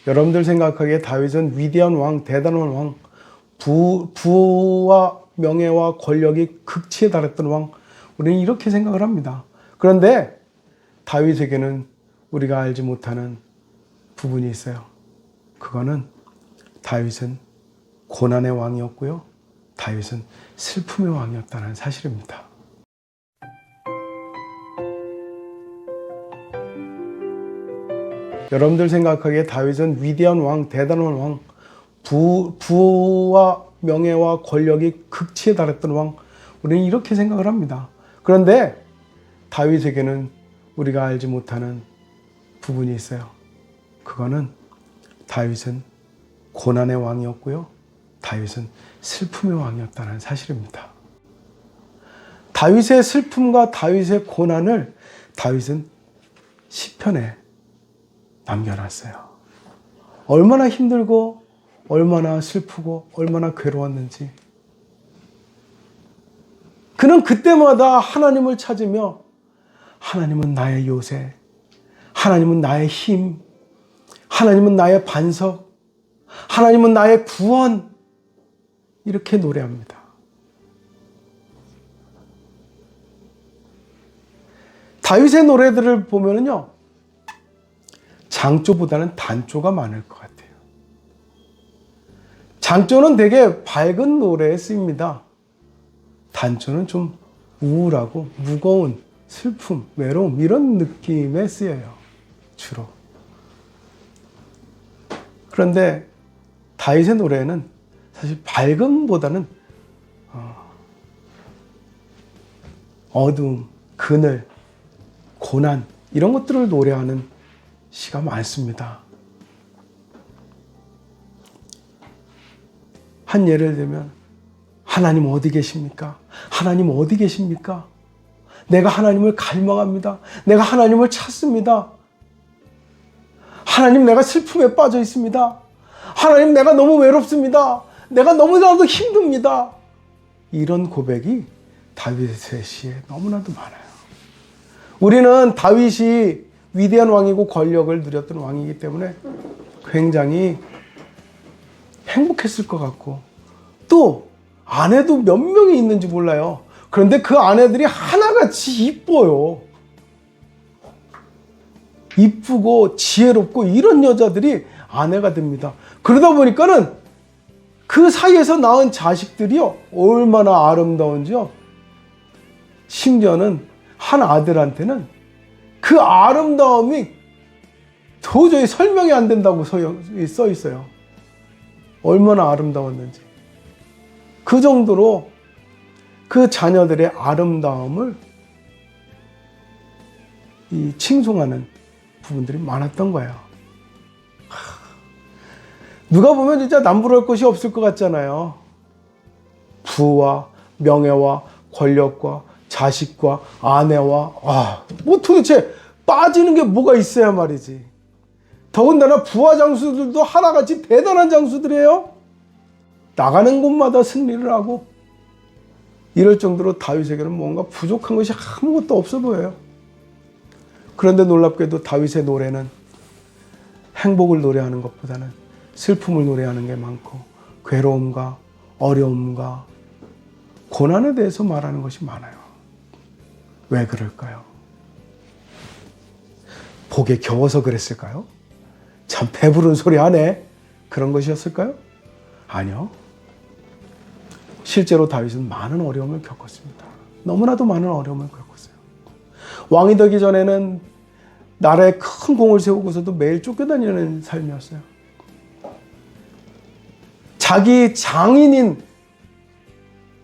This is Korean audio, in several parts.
여러분들 생각하기에 다윗은 위대한 왕, 대단한 왕, 부와 명예와 권력이 극치에 달했던 왕, 우리는 이렇게 생각을 합니다. 그런데 다윗에게는 우리가 알지 못하는 부분이 있어요. 그거는 다윗은 고난의 왕이었고요. 다윗은 슬픔의 왕이었다는 사실입니다. 여러분들 생각하기에 다윗은 위대한 왕, 대단한 왕, 부와 명예와 권력이 극치에 달했던 왕, 우리는 이렇게 생각을 합니다. 그런데 다윗에게는 우리가 알지 못하는 부분이 있어요. 그거는 다윗은 고난의 왕이었고요. 다윗은 슬픔의 왕이었다는 사실입니다. 다윗의 슬픔과 다윗의 고난을 다윗은 시편에 남겨놨어요. 얼마나 힘들고 얼마나 슬프고 얼마나 괴로웠는지. 그는 그때마다 하나님을 찾으며 하나님은 나의 요새, 하나님은 나의 힘, 하나님은 나의 반석, 하나님은 나의 구원, 이렇게 노래합니다. 다윗의 노래들을 보면요, 장조보다는 단조가 많을 것 같아요. 장조는 되게 밝은 노래에 쓰입니다. 단조는 좀 우울하고 무거운 슬픔, 외로움, 이런 느낌에 쓰여요, 주로. 그런데 다윗의 노래는 사실 밝음보다는 어두움, 그늘, 고난, 이런 것들을 노래하는 시가 많습니다. 한 예를 들면, 하나님 어디 계십니까? 하나님 어디 계십니까? 내가 하나님을 갈망합니다. 내가 하나님을 찾습니다. 하나님, 내가 슬픔에 빠져 있습니다. 하나님, 내가 너무 외롭습니다. 내가 너무나도 힘듭니다. 이런 고백이 다윗의 시에 너무나도 많아요. 우리는 다윗이 위대한 왕이고 권력을 누렸던 왕이기 때문에 굉장히 행복했을 것 같고, 또 아내도 몇 명이 있는지 몰라요. 그런데 그 아내들이 하나같이 이뻐요. 이쁘고 지혜롭고 이런 여자들이 아내가 됩니다. 그러다 보니까는 그 사이에서 낳은 자식들이요, 얼마나 아름다운지요. 심지어는 한 아들한테는 그 아름다움이 도저히 설명이 안 된다고 써 있어요. 얼마나 아름다웠는지. 그 정도로 그 자녀들의 아름다움을 칭송하는 부분들이 많았던 거예요. 누가 보면 진짜 남부러울 것이 없을 것 같잖아요. 부와 명예와 권력과 자식과 아내와, 뭐 도대체 빠지는 게 뭐가 있어야 말이지. 더군다나 부하 장수들도 하나같이 대단한 장수들이에요. 나가는 곳마다 승리를 하고, 이럴 정도로 다윗에게는 뭔가 부족한 것이 아무것도 없어 보여요. 그런데 놀랍게도 다윗의 노래는 행복을 노래하는 것보다는 슬픔을 노래하는 게 많고, 괴로움과 어려움과 고난에 대해서 말하는 것이 많아요. 왜 그럴까요? 복에 겨워서 그랬을까요? 참 배부른 소리 하네, 그런 것이었을까요? 아니요. 실제로 다윗은 많은 어려움을 겪었습니다. 너무나도 많은 어려움을 겪었어요. 왕이 되기 전에는 나라에 큰 공을 세우고서도 매일 쫓겨다니는 삶이었어요. 자기 장인인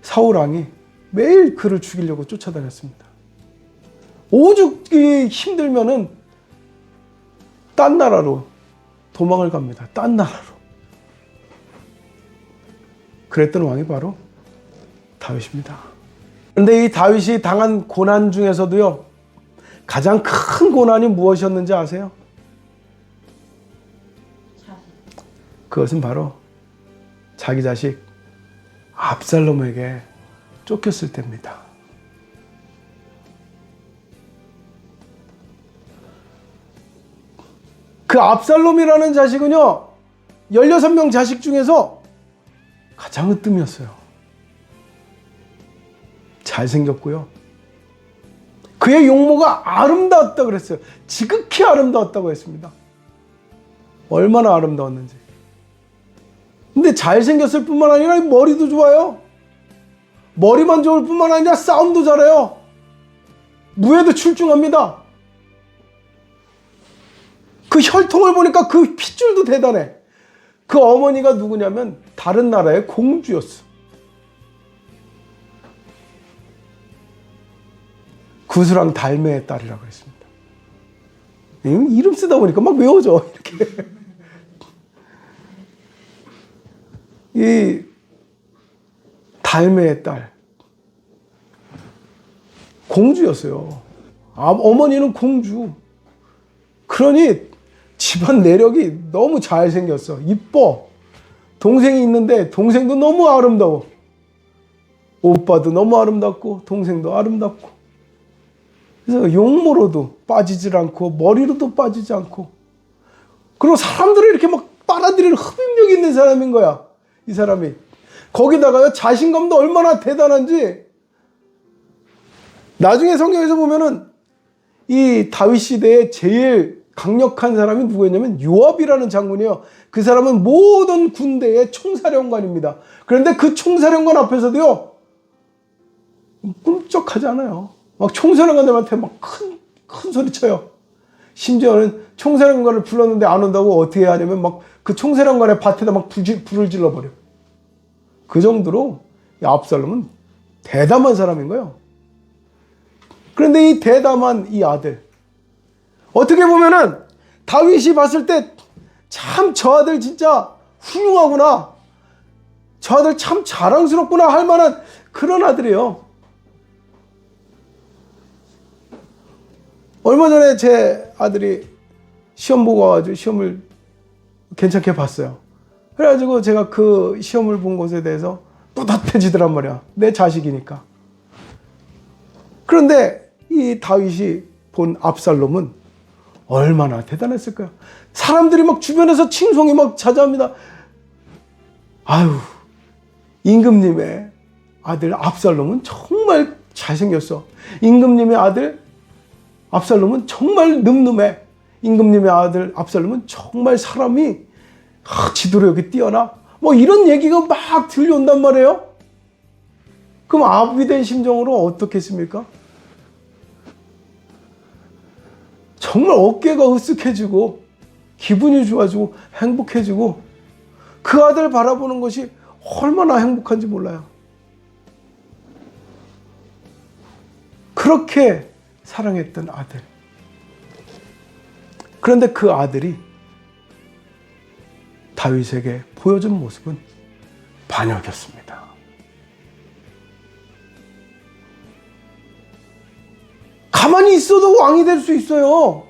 사울 왕이 매일 그를 죽이려고 쫓아다녔습니다. 오죽이 힘들면은 딴 나라로 도망을 갑니다. 딴 나라로. 그랬던 왕이 바로 다윗입니다. 그런데 이 다윗이 당한 고난 중에서도요, 가장 큰 고난이 무엇이었는지 아세요? 그것은 바로 자기 자식 압살롬에게 쫓겼을 때입니다. 그 압살롬이라는 자식은요, 16명 자식 중에서 가장 으뜸이었어요. 잘생겼고요. 그의 용모가 아름다웠다고 그랬어요. 지극히 아름다웠다고 했습니다. 얼마나 아름다웠는지. 근데 잘생겼을 뿐만 아니라 머리도 좋아요. 머리만 좋을 뿐만 아니라 싸움도 잘해요. 무예도 출중합니다. 그 혈통을 보니까 그 핏줄도 대단해. 그 어머니가 누구냐면 다른 나라의 공주였어. 구스랑 달메의 딸이라고 했습니다. 이름 쓰다 보니까 막 외워져. 이렇게. 이 달메의 딸. 공주였어요. 어머니는 공주. 그러니 집안 내력이 너무 잘생겼어. 이뻐. 동생이 있는데 동생도 너무 아름다워. 오빠도 너무 아름답고 동생도 아름답고. 그래서 용모로도 빠지질 않고 머리로도 빠지지 않고, 그리고 사람들을 이렇게 막 빨아들이는 흡입력이 있는 사람인 거야. 이 사람이. 거기다가요, 자신감도 얼마나 대단한지. 나중에 성경에서 보면은 이 다윗 시대에 제일 강력한 사람이 누구였냐면 요압이라는 장군이에요. 그 사람은 모든 군대의 총사령관입니다. 그런데 그 총사령관 앞에서도요, 꿈쩍하지 않아요. 막 총사령관들한테 막 큰 소리 쳐요. 심지어는 총사령관을 불렀는데 안 온다고 어떻게 하냐면 막 그 총사령관의 밭에다 막 불을 질러버려. 그 정도로 이 압살롬은 대담한 사람인 거예요. 그런데 이 대담한 이 아들, 어떻게 보면은 다윗이 봤을 때 참 저 아들 진짜 훌륭하구나, 저 아들 참 자랑스럽구나 할 만한 그런 아들이에요. 얼마 전에 제 아들이 시험 보고 와가지고 시험을 괜찮게 봤어요. 그래가지고 제가 그 시험을 본 것에 대해서 뿌듯해지더란 말이야. 내 자식이니까. 그런데 이 다윗이 본 압살롬은 얼마나 대단했을까요? 사람들이 막 주변에서 칭송이 막 자자합니다. 아유, 임금님의 아들 압살롬은 정말 잘생겼어. 임금님의 아들 압살롬은 정말 늠름해. 임금님의 아들 압살롬은 정말 사람이 지도력이 뛰어나. 뭐 이런 얘기가 막 들려온단 말이에요. 그럼 아비 된 심정으로 어떻게 했습니까? 정말 어깨가 으쓱해지고 기분이 좋아지고 행복해지고, 그 아들 바라보는 것이 얼마나 행복한지 몰라요. 그렇게 사랑했던 아들. 그런데 그 아들이 다윗에게 보여준 모습은 반역이었습니다. 가만히 있어도 왕이 될 수 있어요.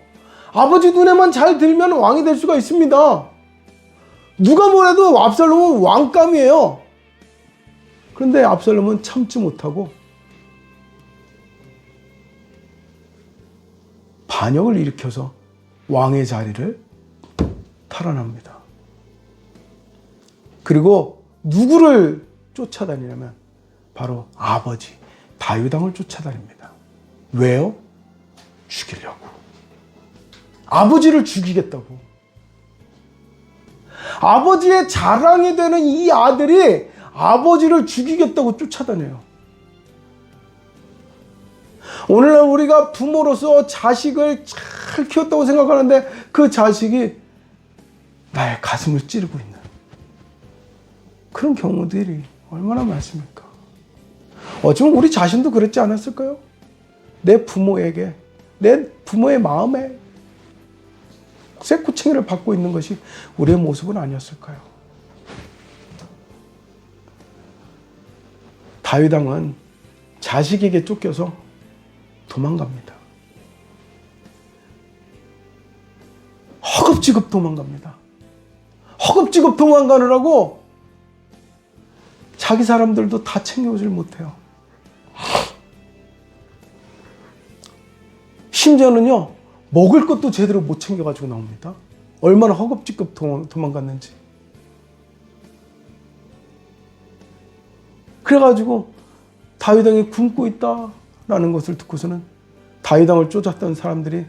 아버지 눈에만 잘 들면 왕이 될 수가 있습니다. 누가 뭐래도 압살롬은 왕감이에요. 그런데 압살롬은 참지 못하고 반역을 일으켜서 왕의 자리를 탈환합니다. 그리고 누구를 쫓아다니냐면 바로 아버지 다윗 왕을 쫓아다닙니다. 왜요? 죽이려고. 아버지를 죽이겠다고. 아버지의 자랑이 되는 이 아들이 아버지를 죽이겠다고 쫓아다녀요. 오늘날 우리가 부모로서 자식을 잘 키웠다고 생각하는데 그 자식이 나의 가슴을 찌르고 있는 그런 경우들이 얼마나 많습니까? 어쩌면 우리 자신도 그랬지 않았을까요? 내 부모에게, 내 부모의 마음에 쇠꼬챙이를 받고 있는 것이 우리의 모습은 아니었을까요? 다윗 왕은 자식에게 쫓겨서 도망갑니다. 허겁지겁 도망갑니다. 허겁지겁 도망가느라고 자기 사람들도 다 챙겨오질 못해요. 심지어는요, 먹을 것도 제대로 못 챙겨가지고 나옵니다. 얼마나 허겁지겁 도망갔는지. 그래가지고 다윗 왕이 굶고 있다라는 것을 듣고서는 다윗 왕을 쫓았던 사람들이,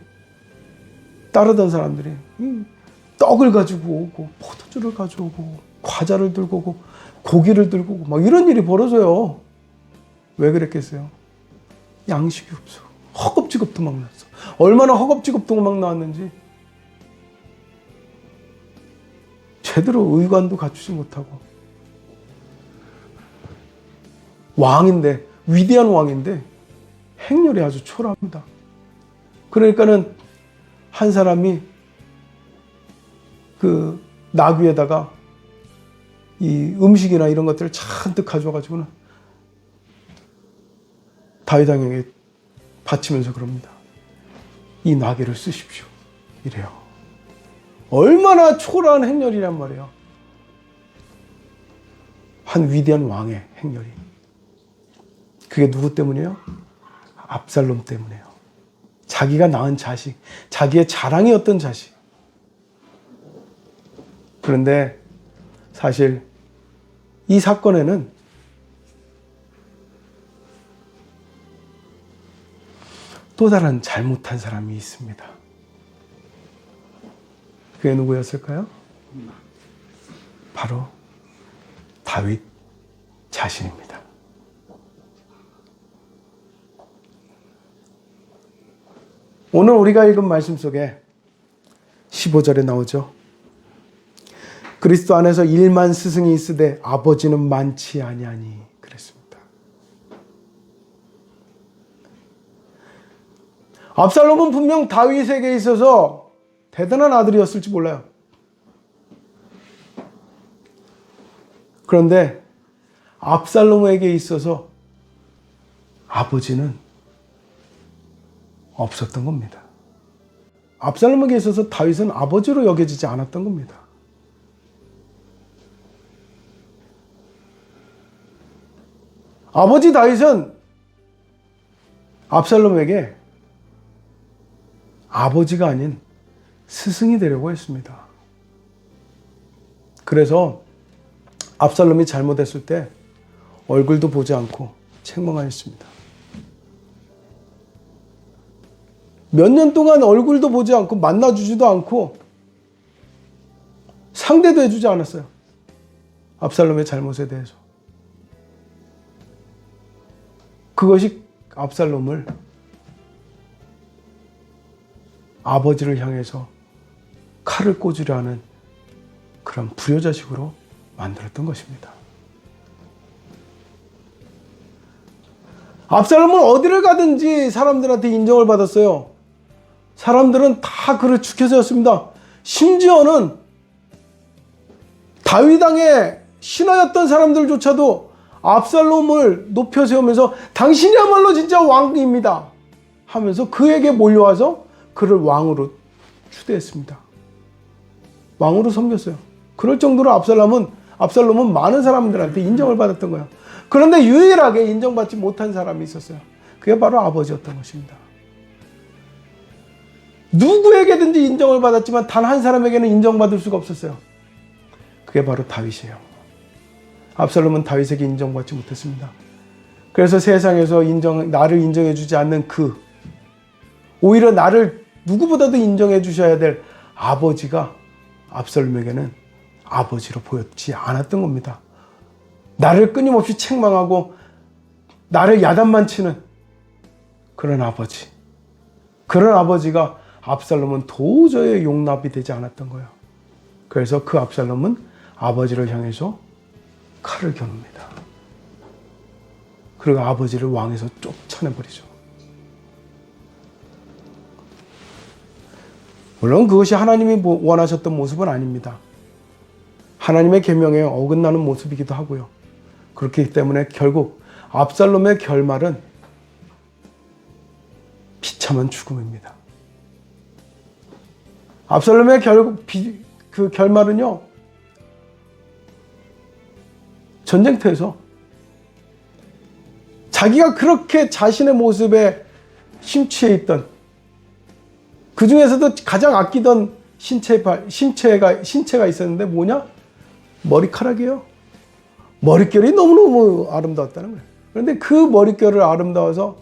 따르던 사람들이 떡을 가지고 오고 포도주를 가져오고 과자를 들고 오고 고기를 들고 오고 막 이런 일이 벌어져요. 왜 그랬겠어요? 양식이 없어. 허겁지겁 도망났어. 얼마나 허겁지겁 도망 나왔는지. 제대로 의관도 갖추지 못하고. 왕인데, 위대한 왕인데 행렬이 아주 초라합니다. 그러니까는 한 사람이 그 나귀에다가 이 음식이나 이런 것들을 잔뜩 가져와가지고는 다윗 왕에게 바치면서 그럽니다. 이 나귀를 쓰십시오. 이래요. 얼마나 초라한 행렬이란 말이에요. 한 위대한 왕의 행렬이. 그게 누구 때문이에요? 압살롬 때문이에요. 자기가 낳은 자식, 자기의 자랑이었던 자식. 그런데 사실 이 사건에는 또 다른 잘못한 사람이 있습니다. 그게 누구였을까요? 바로 다윗 자신입니다. 오늘 우리가 읽은 말씀 속에 15절에 나오죠. 그리스도 안에서 1만 스승이 있으되 아버지는 많지 아니하니 그랬습니다. 압살롬은 분명 다윗에게 있어서 대단한 아들이었을지 몰라요. 그런데 압살롬에게 있어서 아버지는 없었던 겁니다. 압살롬에게 있어서 다윗은 아버지로 여겨지지 않았던 겁니다. 아버지 다윗은 압살롬에게 아버지가 아닌 스승이 되려고 했습니다. 그래서 압살롬이 잘못했을 때 얼굴도 보지 않고 책망하였습니다. 몇 년 동안 얼굴도 보지 않고 만나주지도 않고 상대도 해주지 않았어요. 압살롬의 잘못에 대해서. 그것이 압살롬을 아버지를 향해서 칼을 꽂으려 하는 그런 불효자식으로 만들었던 것입니다. 압살롬은 어디를 가든지 사람들한테 인정을 받았어요. 사람들은 다 그를 축해세웠습니다. 심지어는 다윗 왕의 신하였던 사람들조차도 압살롬을 높여 세우면서 당신이야말로 진짜 왕입니다 하면서 그에게 몰려와서 그를 왕으로 추대했습니다. 왕으로 섬겼어요. 그럴 정도로 압살롬은 많은 사람들한테 인정을 받았던 거예요. 그런데 유일하게 인정받지 못한 사람이 있었어요. 그게 바로 아버지였던 것입니다. 누구에게든지 인정을 받았지만 단 한 사람에게는 인정받을 수가 없었어요. 그게 바로 다윗이에요. 압살롬은 다윗에게 인정받지 못했습니다. 그래서 세상에서 나를 인정해 주지 않는 오히려 나를 누구보다도 인정해 주셔야 될 아버지가 압살롬에게는 아버지로 보였지 않았던 겁니다. 나를 끊임없이 책망하고 나를 야단만 치는 그런 아버지. 그런 아버지가 압살롬은 도저히 용납이 되지 않았던 거예요. 그래서 그 압살롬은 아버지를 향해서 칼을 겨눕니다. 그리고 아버지를 왕에서 쫓아내버리죠. 물론 그것이 하나님이 원하셨던 모습은 아닙니다. 하나님의 계명에 어긋나는 모습이기도 하고요. 그렇기 때문에 결국 압살롬의 결말은 비참한 죽음입니다. 압살롬의 그 결말은요, 전쟁터에서 자기가 그렇게 자신의 모습에 심취해 있던, 그 중에서도 가장 아끼던 신체가 있었는데 뭐냐? 머리카락이에요. 머릿결이 너무너무 아름다웠다는 거예요. 그런데 그 머릿결을 아름다워서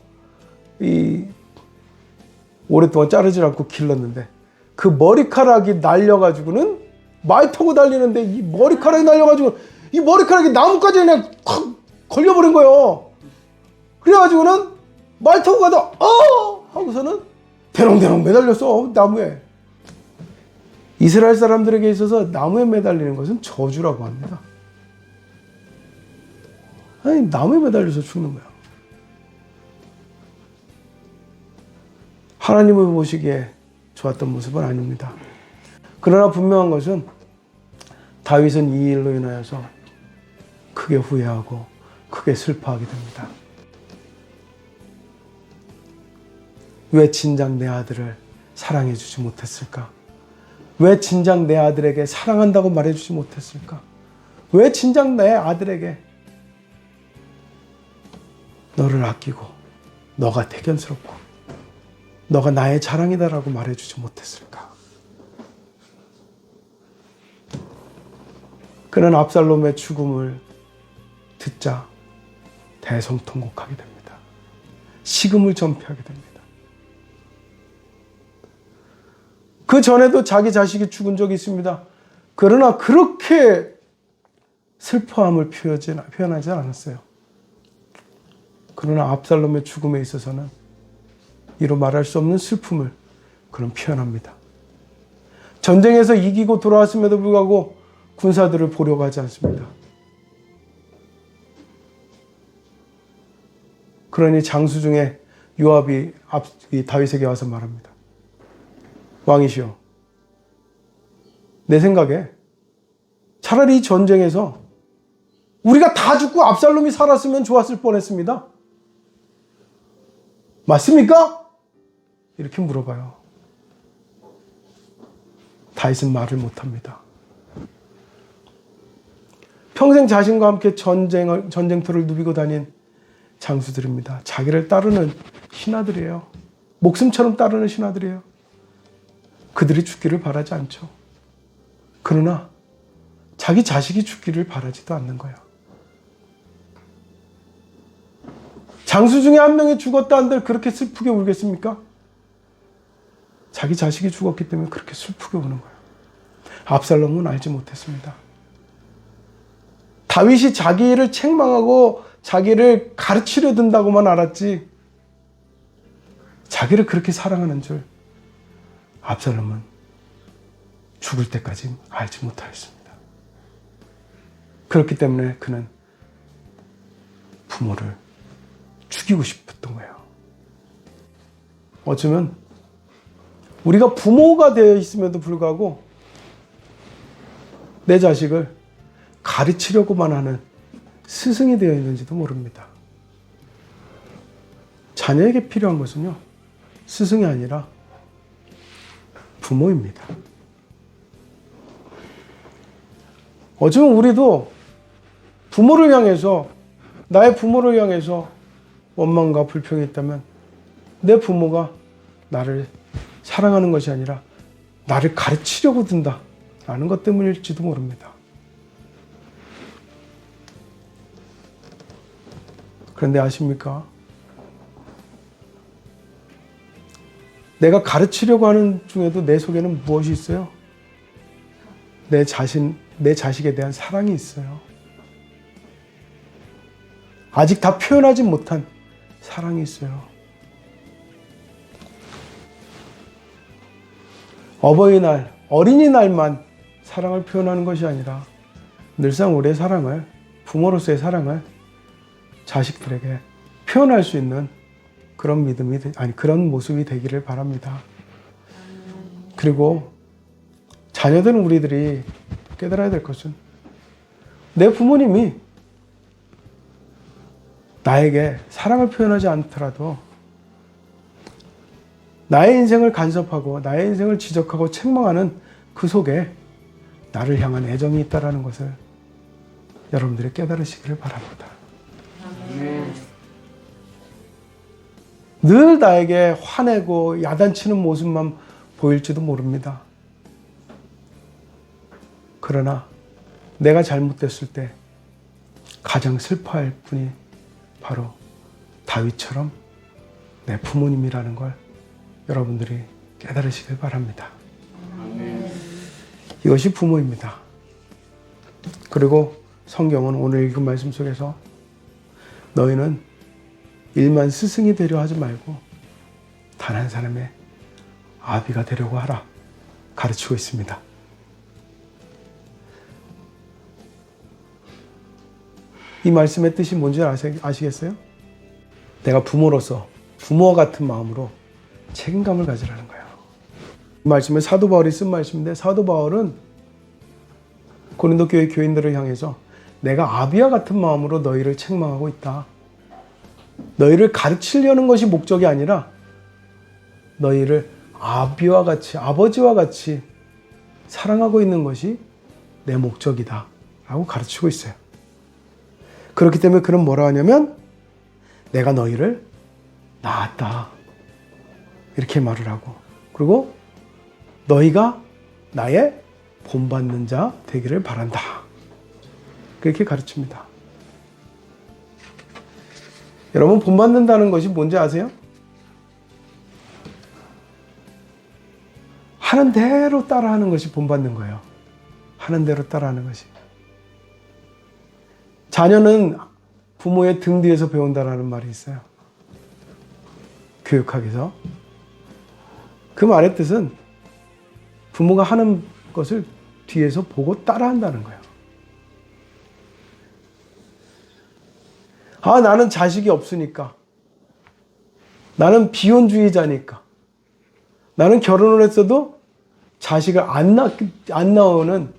오랫동안 자르지 않고 길렀는데 그 머리카락이 날려가지고는 말 타고 달리는데 이 머리카락이 날려가지고 이 머리카락이 나무까지 그냥 콱 걸려버린 거예요. 그래가지고는 말 타고 가다 하고서는 대롱대롱 매달렸어 나무에. 이스라엘 사람들에게 있어서 나무에 매달리는 것은 저주라고 합니다. 아니 나무에 매달려서 죽는 거야. 하나님을 보시기에 좋았던 모습은 아닙니다. 그러나 분명한 것은 다윗은 이 일로 인하여서 크게 후회하고 크게 슬퍼하게 됩니다. 왜 진작 내 아들을 사랑해 주지 못했을까? 왜 진작 내 아들에게 사랑한다고 말해 주지 못했을까? 왜 진작 내 아들에게 너를 아끼고 너가 대견스럽고 너가 나의 자랑이다라고 말해 주지 못했을까? 그는 압살롬의 죽음을 듣자 대성통곡하게 됩니다. 식음을 전폐하게 됩니다. 그 전에도 자기 자식이 죽은 적이 있습니다. 그러나 그렇게 슬퍼함을 표현하지 않았어요. 그러나 압살롬의 죽음에 있어서는 이로 말할 수 없는 슬픔을 그는 표현합니다. 전쟁에서 이기고 돌아왔음에도 불구하고 군사들을 보려고 하지 않습니다. 그러니 장수 중에 요압이 다윗에게 와서 말합니다. 왕이시여, 내 생각에 차라리 이 전쟁에서 우리가 다 죽고 압살롬이 살았으면 좋았을 뻔했습니다. 맞습니까? 이렇게 물어봐요. 다윗은 말을 못합니다. 평생 자신과 함께 전쟁터를 누비고 다닌 장수들입니다. 자기를 따르는 신하들이에요. 목숨처럼 따르는 신하들이에요. 그들이 죽기를 바라지 않죠. 그러나 자기 자식이 죽기를 바라지도 않는 거예요. 장수 중에 한 명이 죽었다 한들 그렇게 슬프게 울겠습니까? 자기 자식이 죽었기 때문에 그렇게 슬프게 우는 거예요. 압살롬은 알지 못했습니다. 다윗이 자기를 책망하고 자기를 가르치려 든다고만 알았지 자기를 그렇게 사랑하는 줄 압살롬은 죽을 때까지 알지 못하였습니다. 그렇기 때문에 그는 부모를 죽이고 싶었던 거예요. 어쩌면 우리가 부모가 되어 있음에도 불구하고 내 자식을 가르치려고만 하는 스승이 되어 있는지도 모릅니다. 자녀에게 필요한 것은요, 스승이 아니라 부모입니다. 어쩌면 우리도 부모를 향해서, 나의 부모를 향해서 원망과 불평이 있다면 내 부모가 나를 사랑하는 것이 아니라 나를 가르치려고 든다 라는 것 때문일지도 모릅니다. 그런데 아십니까? 내가 가르치려고 하는 중에도 내 속에는 무엇이 있어요? 내 자식에 대한 사랑이 있어요. 아직 다 표현하지 못한 사랑이 있어요. 어버이날, 어린이날만 사랑을 표현하는 것이 아니라 늘상 우리의 사랑을, 부모로서의 사랑을 자식들에게 표현할 수 있는 그런 그런 모습이 되기를 바랍니다. 그리고 자녀들은 우리들이 깨달아야 될 것은 내 부모님이 나에게 사랑을 표현하지 않더라도 나의 인생을 간섭하고 나의 인생을 지적하고 책망하는 그 속에 나를 향한 애정이 있다는 것을 여러분들이 깨달으시기를 바랍니다. 늘 나에게 화내고 야단치는 모습만 보일지도 모릅니다. 그러나 내가 잘못됐을 때 가장 슬퍼할 분이 바로 다윗처럼 내 부모님이라는 걸 여러분들이 깨달으시길 바랍니다. 이것이 부모입니다. 그리고 성경은 오늘 읽은 말씀 속에서 너희는 일만 스승이 되려 하지 말고 단 한 사람의 아비가 되려고 하라 가르치고 있습니다. 이 말씀의 뜻이 뭔지 아시겠어요? 내가 부모로서 부모와 같은 마음으로 책임감을 가지라는 거예요. 이 말씀은 사도 바울이 쓴 말씀인데 사도 바울은 고린도 교회 교인들을 향해서 내가 아비와 같은 마음으로 너희를 책망하고 있다. 너희를 가르치려는 것이 목적이 아니라 너희를 아비와 같이 아버지와 같이 사랑하고 있는 것이 내 목적이다 라고 가르치고 있어요. 그렇기 때문에 그는 뭐라 하냐면 내가 너희를 낳았다 이렇게 말을 하고 그리고 너희가 나의 본받는 자 되기를 바란다 그렇게 가르칩니다. 여러분 본받는다는 것이 뭔지 아세요? 하는 대로 따라하는 것이 본받는 거예요. 하는 대로 따라하는 것이. 자녀는 부모의 등 뒤에서 배운다라는 말이 있어요. 교육학에서. 그 말의 뜻은 부모가 하는 것을 뒤에서 보고 따라한다는 거예요. 아, 나는 자식이 없으니까. 나는 비혼주의자니까. 나는 결혼을 했어도 자식을 안 낳는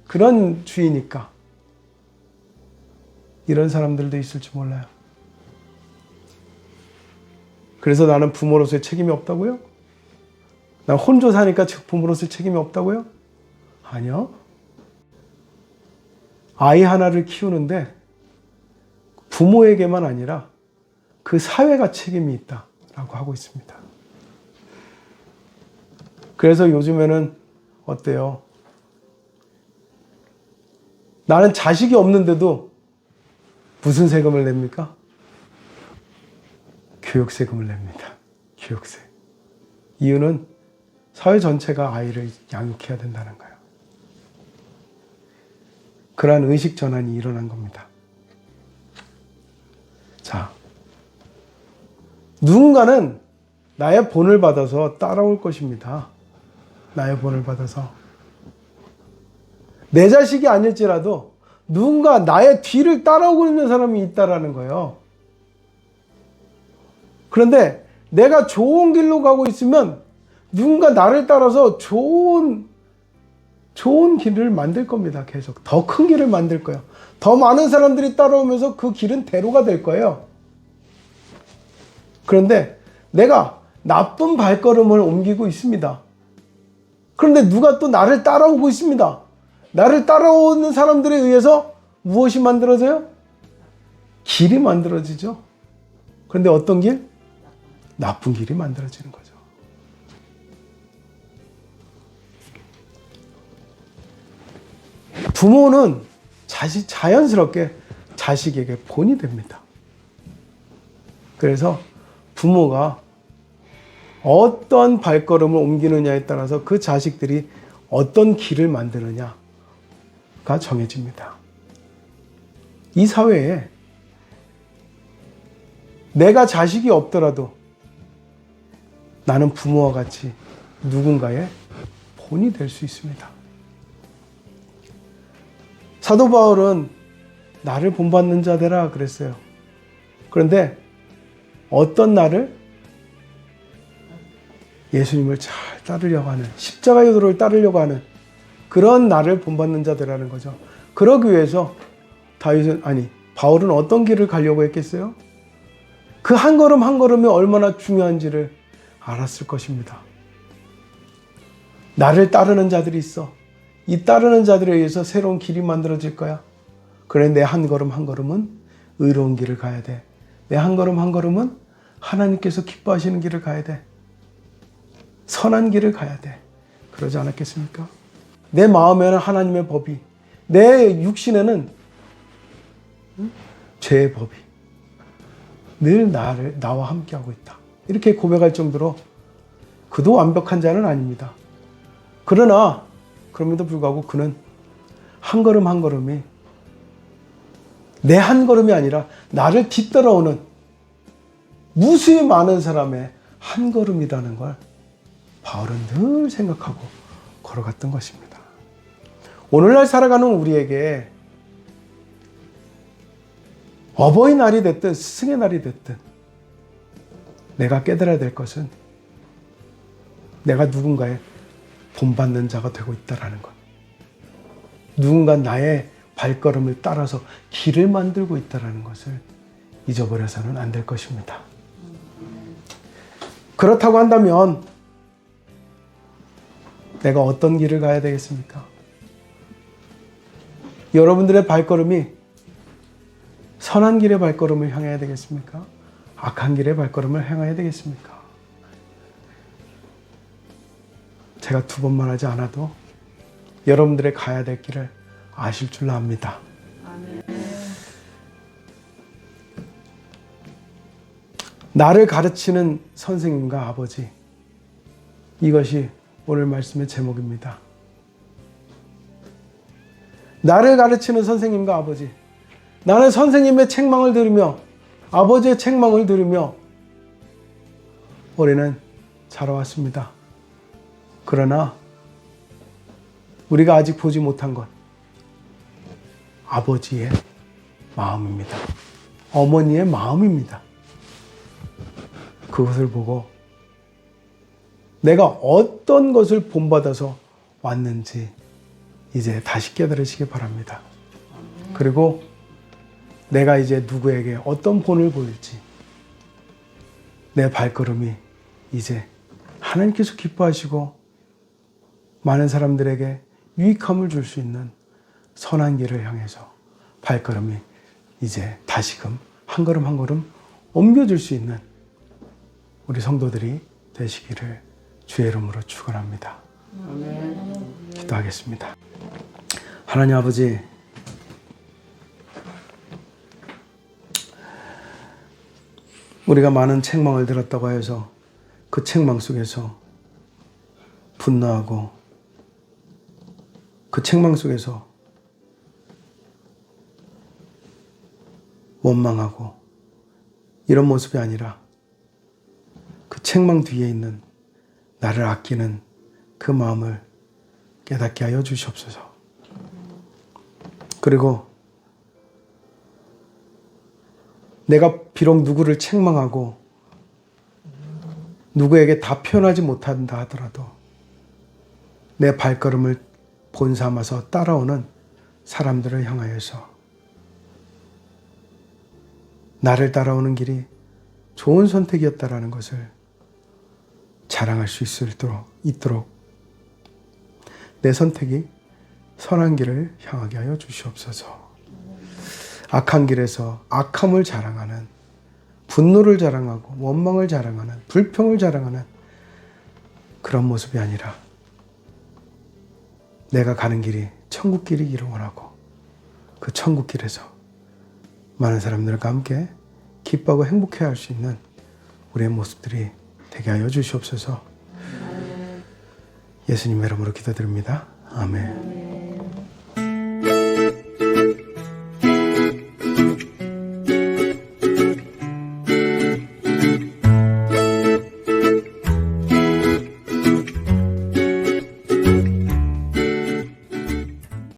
그런 주의니까. 이런 사람들도 있을지 몰라요. 그래서 나는 부모로서의 책임이 없다고요? 난 혼자 사니까 부모로서의 책임이 없다고요? 아니요. 아이 하나를 키우는데 부모에게만 아니라 그 사회가 책임이 있다라고 하고 있습니다. 그래서 요즘에는 어때요? 나는 자식이 없는데도 무슨 세금을 냅니까? 교육세금을 냅니다. 교육세. 이유는 사회 전체가 아이를 양육해야 된다는 거예요. 그러한 의식 전환이 일어난 겁니다. 자, 누군가는 나의 본을 받아서 따라올 것입니다. 나의 본을 받아서. 내 자식이 아닐지라도 누군가 나의 뒤를 따라오고 있는 사람이 있다라는 거예요. 그런데 내가 좋은 길로 가고 있으면 누군가 나를 따라서 좋은 길을 만들 겁니다. 계속. 더 큰 길을 만들 거예요. 더 많은 사람들이 따라오면서 그 길은 대로가 될 거예요. 그런데 내가 나쁜 발걸음을 옮기고 있습니다. 그런데 누가 또 나를 따라오고 있습니다. 나를 따라오는 사람들에 의해서 무엇이 만들어져요? 길이 만들어지죠. 그런데 어떤 길? 나쁜 길이 만들어지는 거죠. 부모는 자연스럽게 자식에게 본이 됩니다. 그래서 부모가 어떤 발걸음을 옮기느냐에 따라서 그 자식들이 어떤 길을 만드느냐가 정해집니다. 이 사회에 내가 자식이 없더라도 나는 부모와 같이 누군가의 본이 될 수 있습니다. 사도 바울은 나를 본받는 자 되라 그랬어요. 그런데 어떤 나를? 예수님을 잘 따르려고 하는, 십자가의 도를 따르려고 하는 그런 나를 본받는 자 되라는 거죠. 그러기 위해서 바울은 어떤 길을 가려고 했겠어요? 그 한 걸음 한 걸음이 얼마나 중요한지를 알았을 것입니다. 나를 따르는 자들이 있어. 이 따르는 자들에 의해서 새로운 길이 만들어질 거야. 그래, 내 한 걸음 한 걸음은 의로운 길을 가야 돼. 내 한 걸음 한 걸음은 하나님께서 기뻐하시는 길을 가야 돼. 선한 길을 가야 돼. 그러지 않았겠습니까? 내 마음에는 하나님의 법이, 내 육신에는 죄의 법이 늘 나와 함께하고 있다. 이렇게 고백할 정도로 그도 완벽한 자는 아닙니다. 그러나 그럼에도 불구하고 그는 한 걸음 한 걸음이 내 한 걸음이 아니라 나를 뒤따라오는 무수히 많은 사람의 한 걸음이라는 걸 바울은 늘 생각하고 걸어갔던 것입니다. 오늘날 살아가는 우리에게 어버이날이 됐든 스승의 날이 됐든 내가 깨달아야 될 것은 내가 누군가의 본받는 자가 되고 있다는 것. 누군가 나의 발걸음을 따라서 길을 만들고 있다는 것을 잊어버려서는 안 될 것입니다. 그렇다고 한다면 내가 어떤 길을 가야 되겠습니까? 여러분들의 발걸음이 선한 길의 발걸음을 향해야 되겠습니까? 악한 길의 발걸음을 향해야 되겠습니까? 제가 두 번 말하지 않아도 여러분들의 가야 될 길을 아실 줄 압니다. 나를 가르치는 선생님과 아버지, 이것이 오늘 말씀의 제목입니다. 나를 가르치는 선생님과 아버지, 나는 선생님의 책망을 들으며 아버지의 책망을 들으며 올해는 자라왔습니다. 그러나 우리가 아직 보지 못한 것, 아버지의 마음입니다. 어머니의 마음입니다. 그것을 보고 내가 어떤 것을 본받아서 왔는지 이제 다시 깨달으시기 바랍니다. 그리고 내가 이제 누구에게 어떤 본을 보일지, 내 발걸음이 이제 하나님께서 기뻐하시고 많은 사람들에게 유익함을 줄 수 있는 선한 길을 향해서 발걸음이 이제 다시금 한 걸음 한 걸음 옮겨줄 수 있는 우리 성도들이 되시기를 주의 이름으로 축원합니다. 기도하겠습니다. 하나님 아버지, 우리가 많은 책망을 들었다고 해서 그 책망 속에서 분노하고 그 책망 속에서 원망하고 이런 모습이 아니라 그 책망 뒤에 있는 나를 아끼는 그 마음을 깨닫게 하여 주시옵소서. 그리고 내가 비록 누구를 책망하고 누구에게 다 표현하지 못한다 하더라도 내 발걸음을 본삼아서 따라오는 사람들을 향하여서 나를 따라오는 길이 좋은 선택이었다라는 것을 자랑할 수 있도록 내 선택이 선한 길을 향하게 하여 주시옵소서. 악한 길에서 악함을 자랑하는, 분노를 자랑하고 원망을 자랑하는, 불평을 자랑하는 그런 모습이 아니라 내가 가는 길이 천국 길이기를 원하고 그 천국 길에서 많은 사람들과 함께 기뻐하고 행복해야 할 수 있는 우리의 모습들이 되게 하여 주시옵소서. 예수님의 이름으로 기도드립니다. 아멘.